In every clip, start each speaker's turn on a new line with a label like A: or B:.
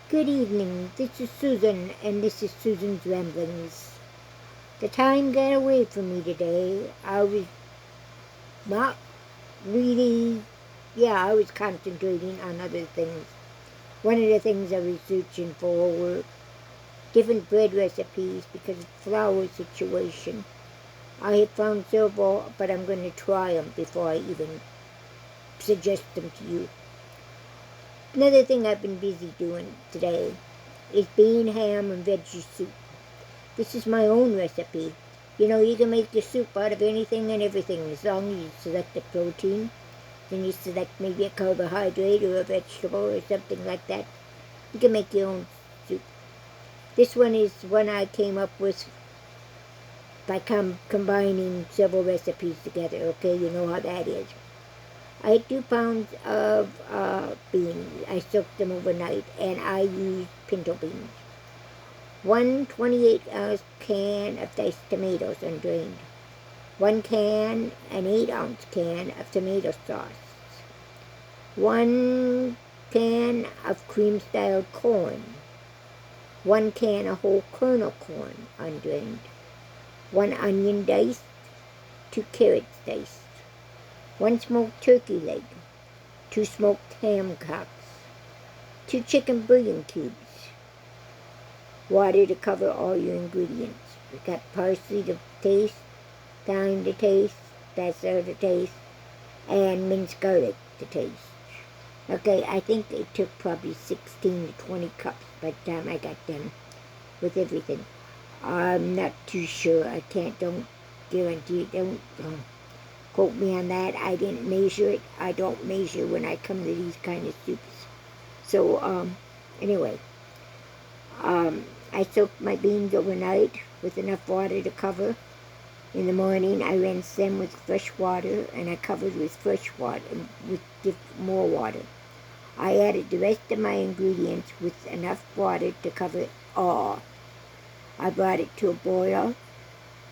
A: Good evening, this is Susan, and this is Susan's Ramblings. The time got away from me today. I was not really, I was concentrating on other things. One of the things I was searching for were different bread recipes because of the flour situation. I have found several, but I'm going to try them before I even suggest them to you. Another thing I've been busy doing today is bean, ham, and veggie soup. This is my own recipe. You know, you can make your soup out of anything and everything as long as you select a protein. Then you select maybe a carbohydrate or a vegetable or something like that. You can make your own soup. This one is one I came up with by combining several recipes together, okay? You know how that is. I had 2 pounds of beans. I soaked them overnight, and I used pinto beans. 1 28-ounce can of diced tomatoes undrained. 1 can, an 8-ounce can of tomato sauce. 1 can of cream-style corn. 1 can of whole kernel corn undrained. 1 onion diced. 2 carrots diced. 1 smoked turkey leg. 2 smoked ham hocks. 2 chicken bouillon cubes. Water to cover all your ingredients. We got parsley to taste, thyme to taste, basil to taste, and minced garlic to taste. Okay, I think it took probably 16 to 20 cups by the time I got done with everything. I'm not too sure. Don't guarantee, don't quote me on that. I didn't measure it. I don't measure when I come to these kind of soups. So, anyway, I soaked my beans overnight with enough water to cover. In the morning, I rinsed them with fresh water, and I covered with fresh water, with more water. I added the rest of my ingredients with enough water to cover it all. I brought it to a boil,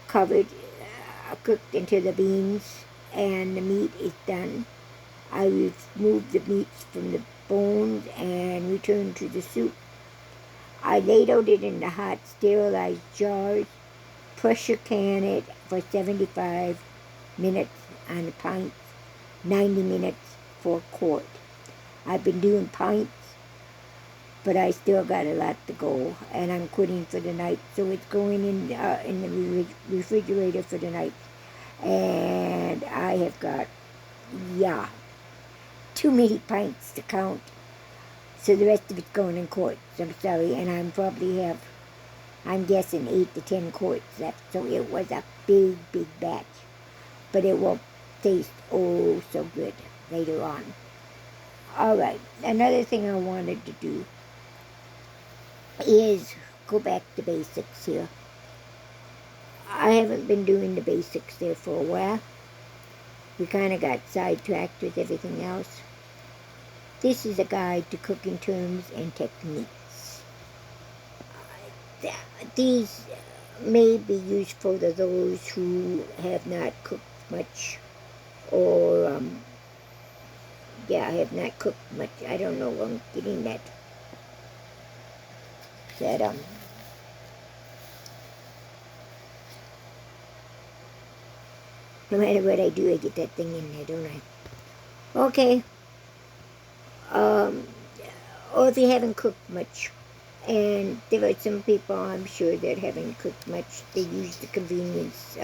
A: covered, cooked until the beans and the meat is done. I removed the meats from the bones and returned to the soup. I ladled it in the hot, sterilized jars, pressure can it for 75 minutes on the pints, 90 minutes for a quart. I've been doing pints, but I still got a lot to go, and I'm quitting for the night, so it's going in the refrigerator for the night. And I have got, too many pints to count. So the rest of it's going in quarts. I'm sorry, and I'm guessing 8 to 10 quarts left. So it was a big, big batch. But it will taste oh so good later on. All right, another thing I wanted to do is go back to basics here. I haven't been doing the basics there for a while. We kind of got sidetracked with everything else. This is a guide to cooking terms and techniques. These may be useful to those who have not cooked much or, have not cooked much. I don't know, I'm getting that, no matter what I do, I get that thing in there, don't I? Okay. Or if you haven't cooked much, and there are some people, I'm sure, that haven't cooked much. They use the convenience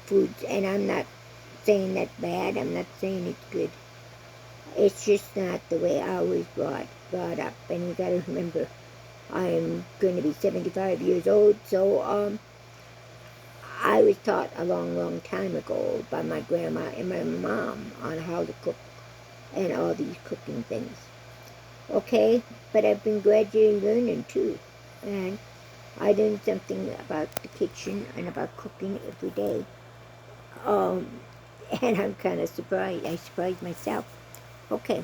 A: foods, and I'm not saying that's bad. I'm not saying it's good. It's just not the way I was brought up. And you got to remember, I'm going to be 75 years old, so I was taught a long, long time ago by my grandma and my mom on how to cook and all these cooking things. Okay, but I've been gradually learning too, and I learn something about the kitchen and about cooking every day. And I'm kind of surprised. I surprised myself. Okay,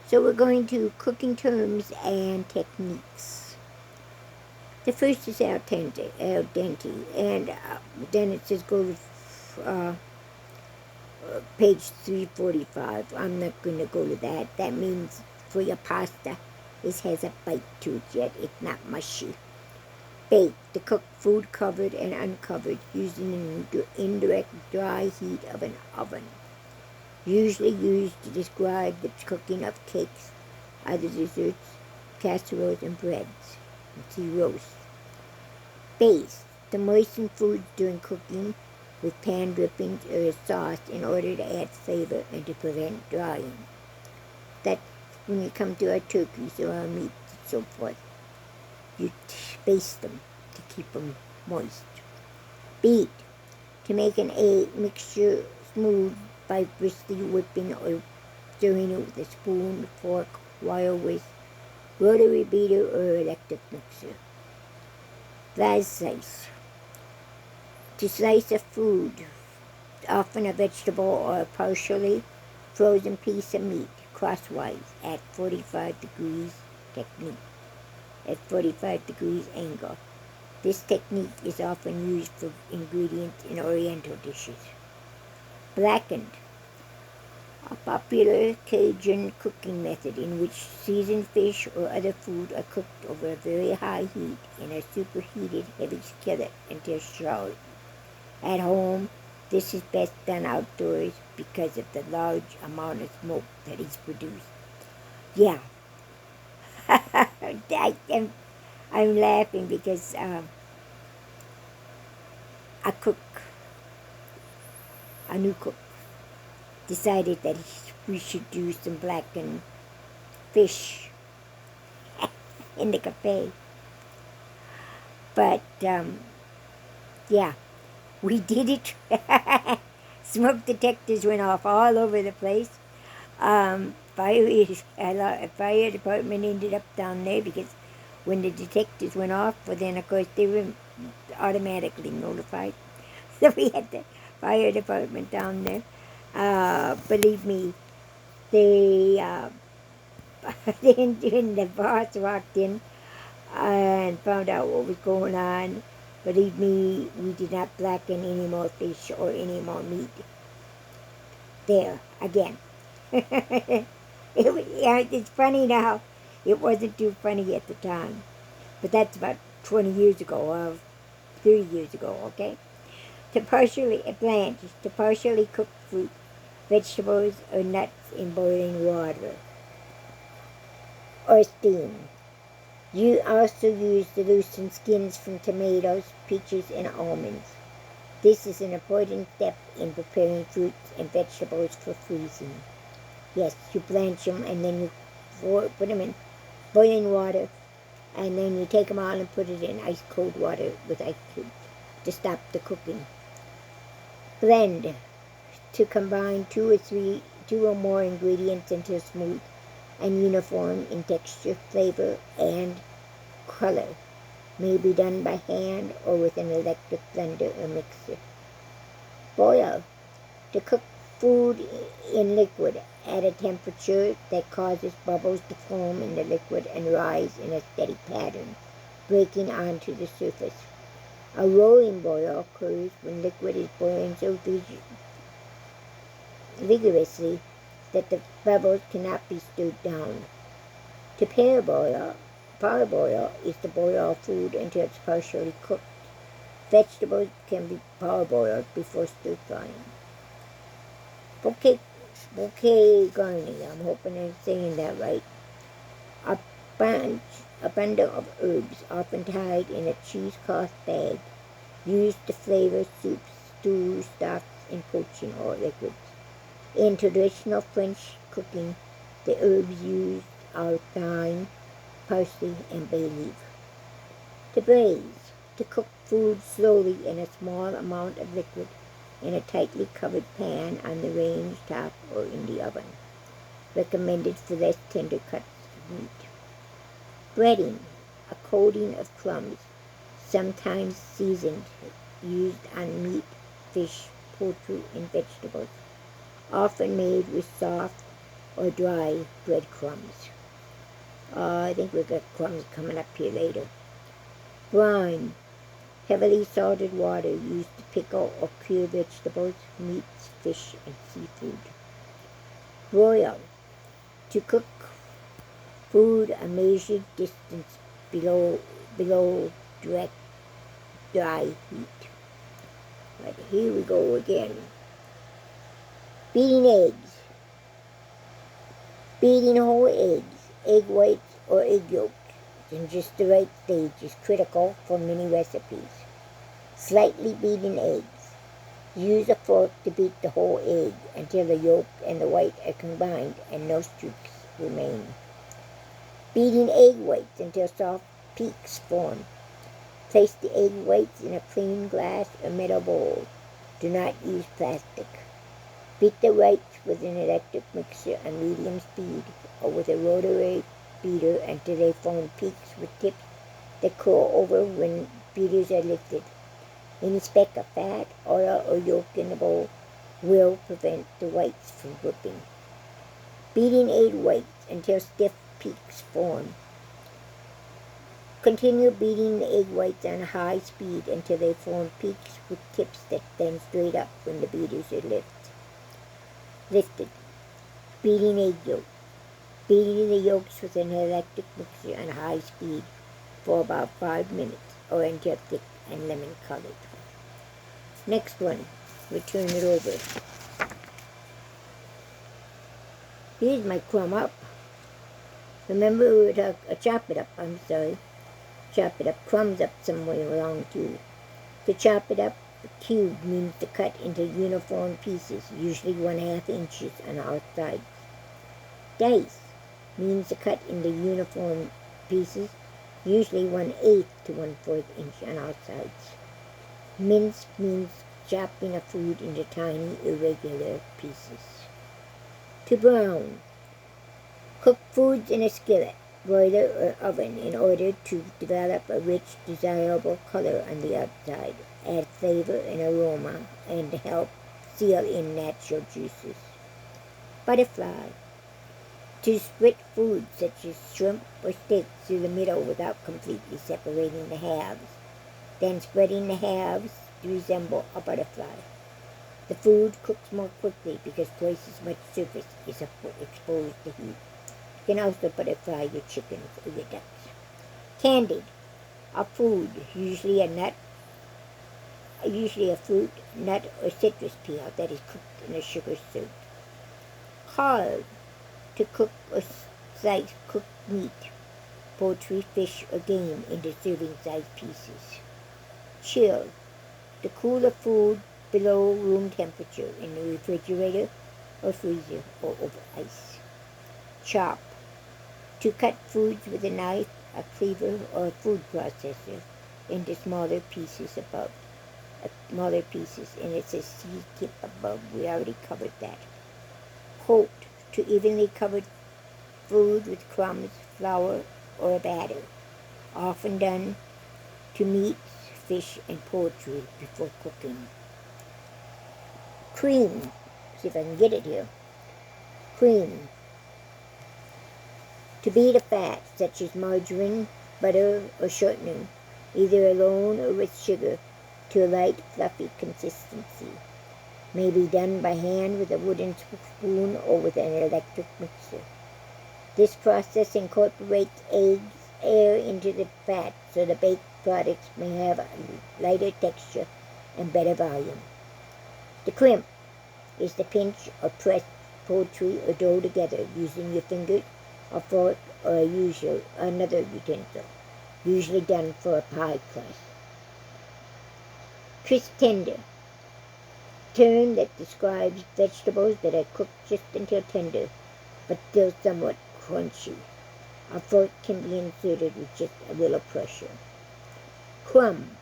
A: so we're going to cooking terms and techniques. The first is al dente, and then it says go to page 345. I'm not going to go to that. That means for your pasta. It has a bite to it, yet it's not mushy. Bake, to cook food covered and uncovered using an indirect dry heat of an oven. Usually used to describe the cooking of cakes, other desserts, casseroles, and breads. And see roast. Baste, to moisten foods during cooking with pan drippings or a sauce in order to add flavor and to prevent drying. That's when you come to our turkeys or our meats and so forth. You baste them to keep them moist. Beat, to make an egg mixture smooth by briskly whipping or stirring it with a spoon, fork, wire whisk, rotary beater, or electric mixer. Vase slice, to slice a food, often a vegetable or a partially frozen piece of meat, crosswise at 45 degrees technique, at 45 degrees angle. This technique is often used for ingredients in Oriental dishes. Blackened, a popular Cajun cooking method in which seasoned fish or other food are cooked over a very high heat in a superheated heavy skillet until charred. At home, this is best done outdoors because of the large amount of smoke that is produced. Yeah, I'm laughing because a new cook, decided that we should do some blackened fish in the cafe. But, yeah, we did it. Smoke detectors went off all over the place. Fire department ended up down there because when the detectors went off, well then of course they were automatically notified. So we had the fire department down there. Believe me, they when the boss walked in and found out what was going on, believe me, we did not blacken any more fish or any more meat. There, again. It's funny now. It wasn't too funny at the time. But that's about 20 years ago, or 30 years ago, okay? To partially cook fruit, vegetables, or nuts in boiling water, or steam. You also use the loosened skins from tomatoes, peaches, and almonds. This is an important step in preparing fruits and vegetables for freezing. Yes, you blanch them and then you put them in boiling water, and then you take them out and put it in ice cold water with ice cubes to stop the cooking. Blend, to combine two or more ingredients until smooth and uniform in texture, flavor, and color. May be done by hand or with an electric blender or mixer. Boil, to cook food in liquid at a temperature that causes bubbles to form in the liquid and rise in a steady pattern, breaking onto the surface. A rolling boil occurs when liquid is boiling so vigorously that the bubbles cannot be stirred down. To parboil is to boil food until it's partially cooked. Vegetables can be parboiled before stir frying. Bouquet garni, I'm hoping I'm saying that right. A bundle of herbs, often tied in a cheesecloth bag, used to flavor soups, stews, stocks, and poaching or liquids. In traditional French cooking, the herbs used are thyme, parsley, and bay leaf. To braise, to cook food slowly in a small amount of liquid in a tightly covered pan on the range top or in the oven. Recommended for less tender cuts of meat. Breading, a coating of crumbs, sometimes seasoned, used on meat, fish, poultry, and vegetables, often made with soft or dry breadcrumbs. I think we've got crumbs coming up here later. Brine, heavily salted water used to pickle or cure vegetables, meats, fish, and seafood. Broil, to cook Food a measured distance below direct dry heat. Right, here we go again. Beating eggs. Beating whole eggs, egg whites or egg yolks in just the right stage is critical for many recipes. Slightly beaten eggs. Use a fork to beat the whole egg until the yolk and the white are combined and no streaks remain. Beating egg whites until soft peaks form. Place the egg whites in a clean glass or metal bowl. Do not use plastic. Beat the whites with an electric mixer on medium speed or with a rotary beater until they form peaks with tips that curl over when beaters are lifted. Any speck of fat, oil, or yolk in the bowl will prevent the whites from whipping. Beating egg whites until stiff peaks form. Continue beating the egg whites on high speed until they form peaks with tips that stand straight up when the beaters are lifted. Beating egg yolks. Beating the yolks with an electric mixer on high speed for about 5 minutes or until thick and lemon colored. Next one, we turn it over. Here's my crumb up. Remember we were talking, chop it up, Chop it up, crumbs up somewhere along too. To chop it up, a cube means to cut into uniform pieces, usually 1/2 inches on all sides. Dice means to cut into uniform pieces, usually 1/8 to 1/4 inch on all sides. Minced means chopping a food into tiny, irregular pieces. To brown. Cook foods in a skillet, broiler, or oven in order to develop a rich, desirable color on the outside, add flavor and aroma, and help seal in natural juices. Butterfly. To split foods such as shrimp or steak through the middle without completely separating the halves, then spreading the halves to resemble a butterfly. The food cooks more quickly because twice as much surface is exposed to heat. You can also butterfly your chickens or your ducks. Candied. A food, usually a fruit, nut, or citrus peel that is cooked in a sugar syrup. Carve. To cook or slice cooked meat, poultry, fish, or game into serving-sized pieces. Chill. To cool a food below room temperature in the refrigerator or freezer or over ice. Chop. To cut foods with a knife, a cleaver, or a food processor into smaller pieces and it says see tip above. We already covered that. Coat. To evenly cover food with crumbs, flour, or a batter, often done to meats, fish, and poultry before cooking. Cream. See if I can get it here. Cream. To beat a fat, such as margarine, butter, or shortening, either alone or with sugar, to a light, fluffy consistency. May be done by hand with a wooden spoon or with an electric mixer. This process incorporates air into the fat so the baked products may have a lighter texture and better volume. The crimp is to pinch or press poultry or dough together using your fingers, a fork, or another utensil, usually done for a pie crust. Crisp tender. Term that describes vegetables that are cooked just until tender, but still somewhat crunchy. A fork can be inserted with just a little pressure. Crumb.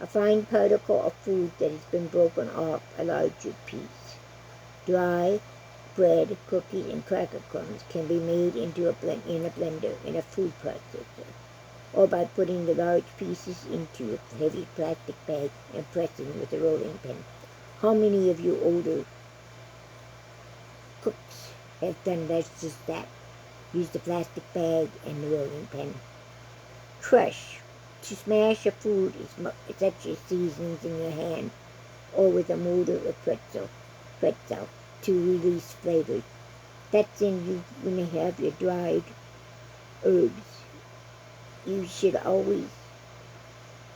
A: A fine particle of food that has been broken off a larger piece. Dry bread, cookies, and cracker crumbs can be made into in a blender in a food processor, or by putting the large pieces into a heavy plastic bag and pressing with a rolling pin. How many of you older cooks have done just that? Use the plastic bag and the rolling pin. Crush. To smash a food such as seasonings in your hand or with a mortar or pretzel to release flavors. That's when you have your dried herbs. You should always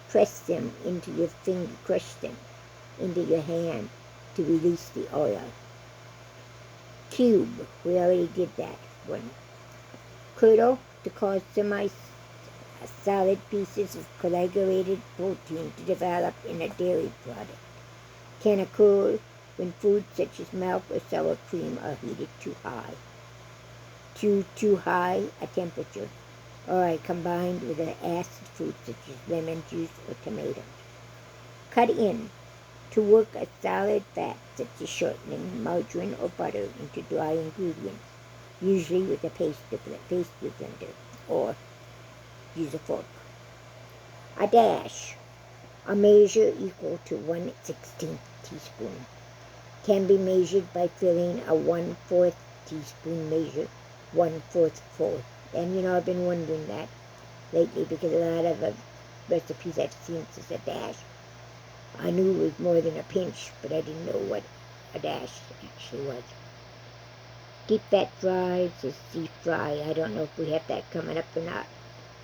A: press them into your finger, crush them into your hand to release the oil. Cube, we already did that one. Curdle, to cause semi-solid pieces of coagulated protein to develop in a dairy product. Can occur when foods such as milk or sour cream are heated too high a temperature, or are combined with an acid fruit such as lemon juice or tomatoes. Cut in, to work a solid fat such as shortening, margarine, or butter into dry ingredients, usually with a pastry blender, or use a fork. A dash, a measure equal to 1/16 teaspoon, can be measured by filling a 1/4 teaspoon measure 1/4. And I've been wondering that lately because a lot of the recipes I've seen says a dash. I knew it was more than a pinch, but I didn't know what a dash actually was. Deep fat fry says deep fry. I don't know if we have that coming up or not.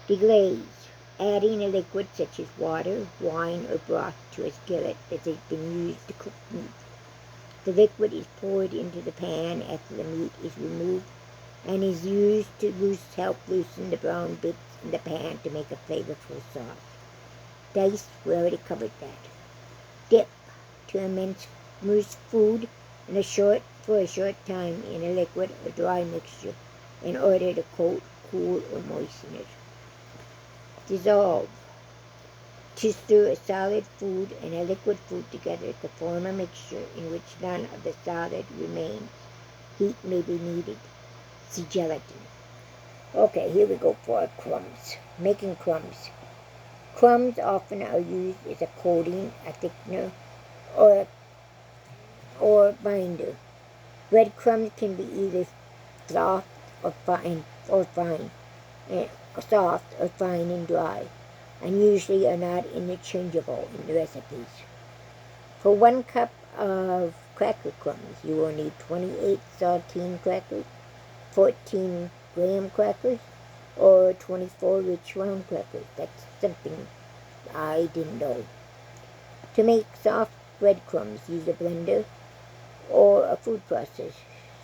A: Deglaze, adding a liquid such as water, wine, or broth to a skillet that has been used to cook meat. The liquid is poured into the pan after the meat is removed and is used to help loosen the brown bits in the pan to make a flavorful sauce. Dice, we already covered that. Dip, to immerse food for a short time in a liquid or dry mixture in order to coat, cool, or moisten it. Dissolve, to stir a solid food and a liquid food together to form a mixture in which none of the solid remains. Heat may be needed. See gelatin. Okay, here we go for crumbs. Making crumbs. Crumbs often are used as a coating, a thickener, or binder. Breadcrumbs can be either soft or fine and dry, and usually are not interchangeable in the recipes. For 1 cup of cracker crumbs, you will need 28 saltine crackers, 14 graham crackers, or 24 rich round crackers. That's something I didn't know. To make soft breadcrumbs, use a blender or a food processor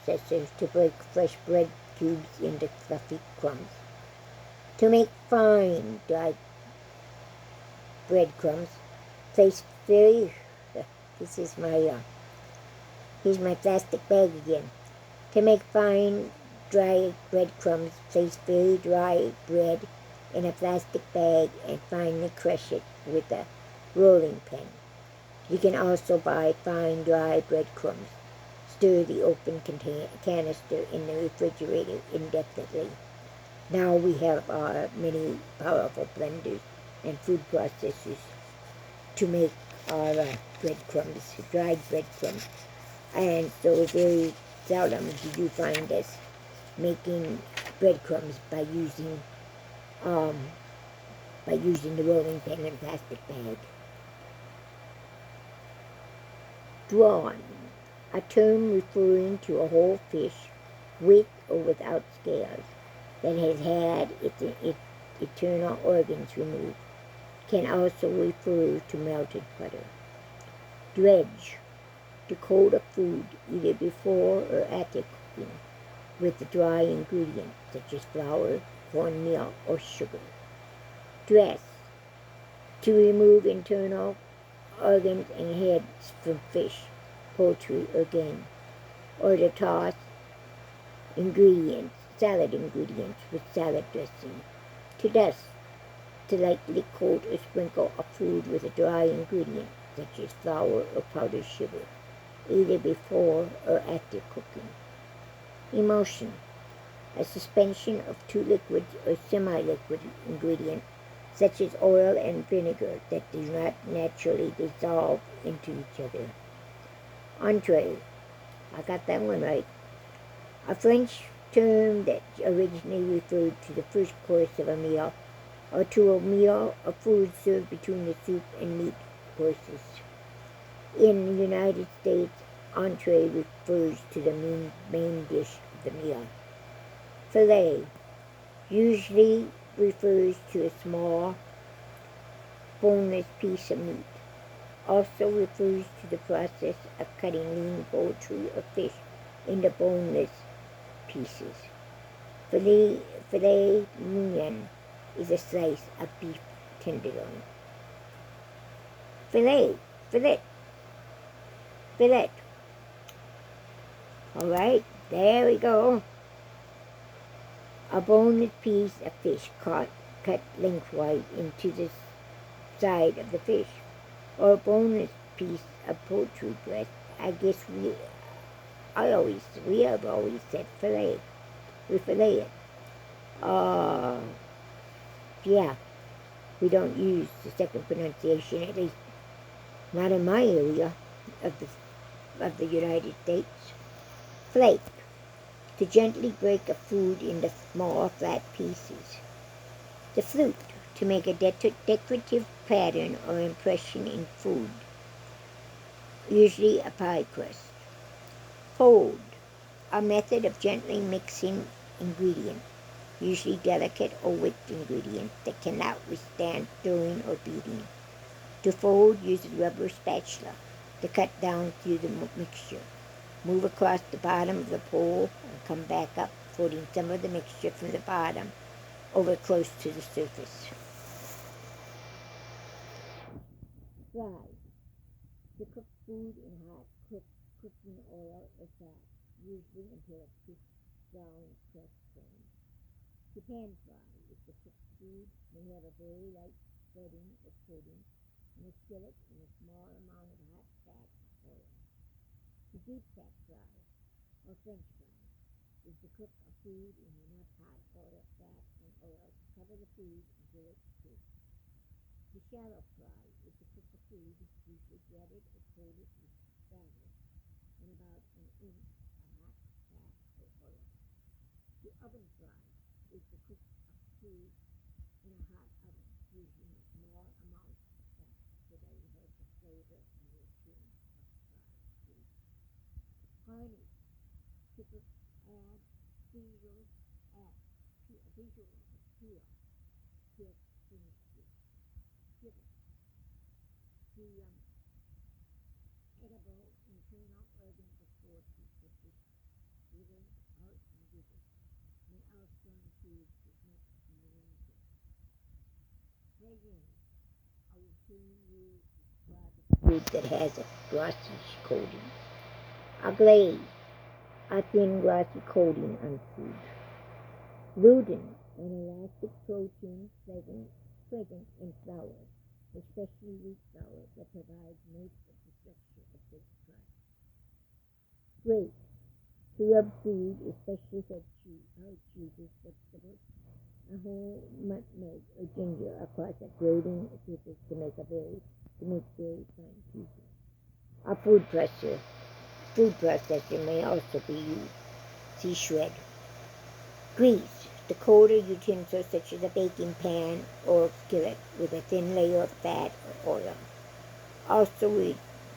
A: to break fresh bread cubes into fluffy crumbs. To make fine dry breadcrumbs, place here's my plastic bag again. To make fine dry breadcrumbs, place very dry bread in a plastic bag and finely crush it with a rolling pin. You can also buy fine dry breadcrumbs. Stir the open canister in the refrigerator indefinitely. Now we have our many powerful blenders and food processors to make our breadcrumbs, dried breadcrumbs. And so very seldom do you find us making breadcrumbs by using the rolling pin and plastic bag. Drawn, a term referring to a whole fish with or without scales that has had its internal organs removed. Can also refer to melted butter. Dredge, to coat a food either before or after cooking with dry ingredients such as flour, cornmeal, or sugar. Dress, to remove internal organs and heads from fish, poultry, or game, or to toss salad ingredients with salad dressing. To dust, to lightly coat or sprinkle a food with a dry ingredient such as flour or powdered sugar, either before or after cooking. Emulsion, a suspension of two liquids or semi-liquid ingredients such as oil and vinegar that do not naturally dissolve into each other. Entree, I got that one right. A French term that originally referred to the first course of a meal, or to a meal of food served between the soup and meat courses. In the United States, entree refers to the main dish of the meal. Filet, usually refers to a small, boneless piece of meat. Also refers to the process of cutting lean poultry or fish into boneless pieces. Filet mignon is a slice of beef tenderloin. Filet, fillet. All right, there we go. A boneless piece of fish cut lengthwise into the side of the fish, or a boneless piece of poultry breast. I guess we have always said fillet. We fillet it. Yeah, we don't use the second pronunciation, at least not in my area of the United States. Flake, to gently break a food into small, flat pieces. The flute, to make a decorative pattern or impression in food, usually a pie crust. Fold, a method of gently mixing ingredients, usually delicate or whipped ingredients that cannot withstand stirring or beating. To fold, use a rubber spatula to cut down through the mixture. Move across the bottom of the bowl and come back up, folding some of the mixture from the bottom over close to the surface. Fry, to cook food in hot cooking oil or fat, usually until a crisp brown crust forms. To pan fry is to cook food may have a very light spreading or coating in a skillet in a small amount of hot fat or oil. To deep fat fry, or French fry, is to cook a food in enough hot oil, fat, and oil to cover the food until it's cooked. To shallow fry is to cook a food usually breaded or coated with batter in about an inch of hot fat or oil. To oven fry is to cook a food in a hot oven using a small amount of fat so that it has the flavor and the appearance of fried food. Garnish, to add visual appeal to a finished dish. Gibbet, the edible internal organ of poultry, such as liver, heart, and gizzard, may also include the neck and the wingtip. Raisin, a routine used to describe a food that has a glossy coating. A glaze, a thin glossy coating on food. Gluten, an elastic protein present in flour, especially wheat flour, that provides most of the structure of this crust. Grate, to rub food, especially hard cheeses, vegetables, a whole nutmeg or ginger across a grating surface to make very fine pieces. A food processor may also be used. See shred. Grease, to coat a utensil such as a baking pan or skillet with a thin layer of fat or oil. Also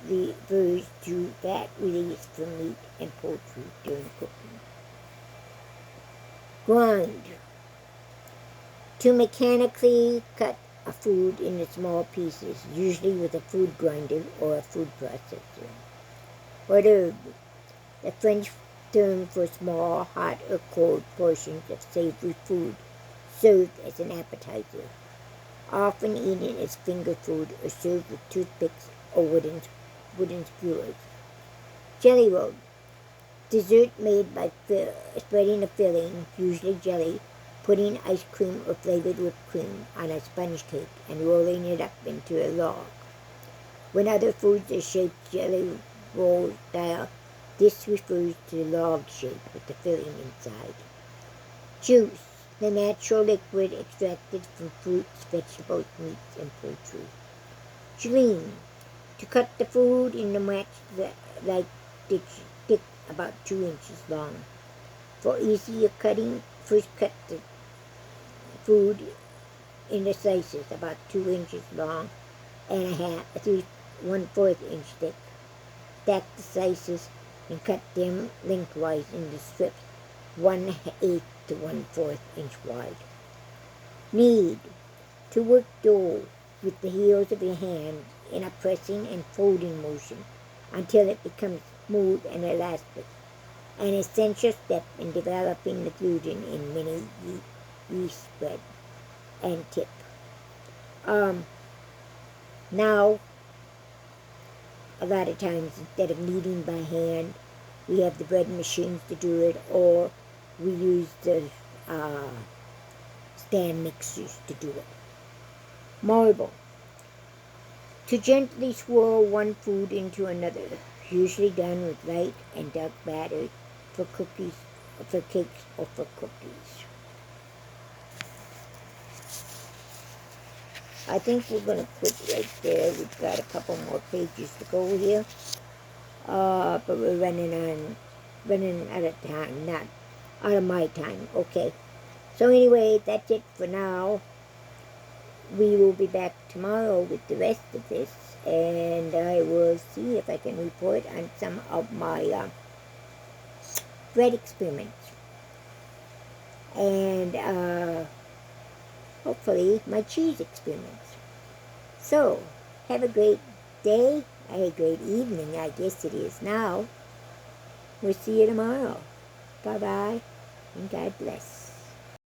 A: refers to fat released from meat and poultry during cooking. Grind, to mechanically cut a food into small pieces, usually with a food grinder or a food processor. Hors d'oeuvre, the French term for small, hot or cold portions of savory food served as an appetizer, often eaten as finger food or served with toothpicks or wooden skewers. Jelly roll, dessert made by spreading a filling, usually jelly, putting ice cream or flavored whipped cream on a sponge cake and rolling it up into a log. When other foods are shaped jelly roll style, this refers to the log shape with the filling inside. Juice, the natural liquid extracted from fruits, vegetables, meats, and poultry. Julienne, to cut the food into like stick about 2 inches long. For easier cutting, first cut the food into slices about 2 inches long and a half, 1/4 inch thick. Stack the slices and cut them lengthwise into strips 1/8 to 1/4 inch wide. Need to work dough with the heels of your hand in a pressing and folding motion until it becomes smooth and elastic, an essential step in developing the gluten in many yeast bread. And tip. Now, a lot of times, instead of kneading by hand, we have the bread machines to do it, or we use the stand mixers to do it. Marble. To gently swirl one food into another, usually done with light and dark batter for cookies, or for cakes, or for cookies. I think we're going to quit right there. We've got a couple more pages to go here. But we're running out of time, not out of my time. Okay. So anyway, that's it for now. We will be back tomorrow with the rest of this, and I will see if I can report on some of my bread experiments. And hopefully my cheese experiments. So, have a great day, a great evening, I guess it is now. We'll see you tomorrow. Bye-bye, and God bless.